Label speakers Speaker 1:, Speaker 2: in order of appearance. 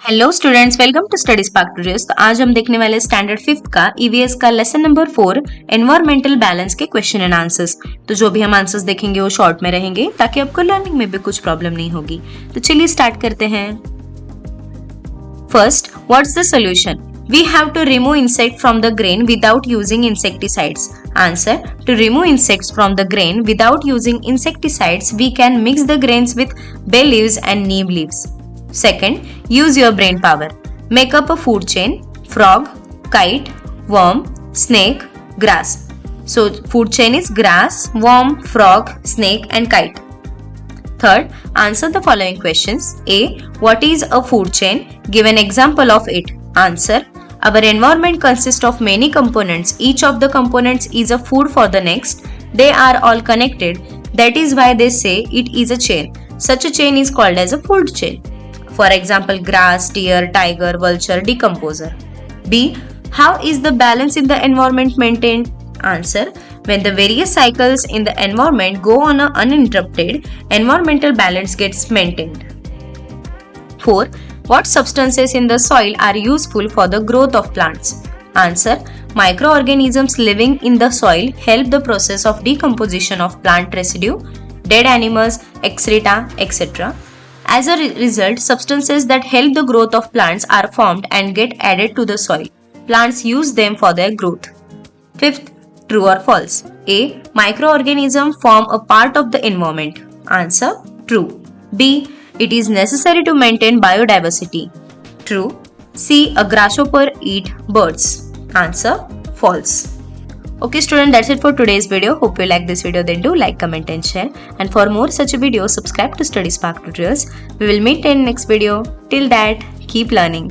Speaker 1: Hello students, welcome to Study Spark tutorials. तो आज हम देखने वाले स्टैंडर्ड 5th का ईवीएस का लेसन नंबर 4 एनवायरमेंटल बैलेंस के क्वेश्चन एंड आंसर्स। तो जो भी हम आंसर्स देखेंगे वो शॉर्ट में रहेंगे ताकि आपको लर्निंग में भी कुछ प्रॉब्लम नहीं होगी। तो चलिए स्टार्ट करते हैं। First, what's the solution? We have to remove insect from the grain without using insecticides. Answer: to remove insects from the grain without using insecticides, we can mix the grains with bay leaves and neem leaves. Second, use your brain power. Make up a food chain: frog, kite, worm, snake, grass. So food chain is grass, worm, frog, snake and kite. Third, answer the following questions. A. What is a food chain? Give an example of it. Answer: our environment consists of many components. Each of the components is a food for the next. They are all connected. That is why they say it is a chain. Such a chain is called as a food chain. For example, grass, deer, tiger, vulture, decomposer. B. How is the balance in the environment maintained? Answer: when the various cycles in the environment go on uninterrupted, environmental balance gets maintained. 4. What substances in the soil are useful for the growth of plants? Answer: microorganisms living in the soil help the process of decomposition of plant residue, dead animals, excreta, etc. As a result, substances that help the growth of plants are formed and get added to the soil. Plants use them for their growth. 5th, true or false? A. Microorganisms form a part of the environment. Answer: true. B. It is necessary to maintain biodiversity. True. C. A grasshopper eat birds. Answer: false. Okay student, that's it for today's video. Hope you like this video. Then do like, comment and share. And for more such videos, subscribe to Study Spark Tutorials. We will meet in next video. Till that, keep learning.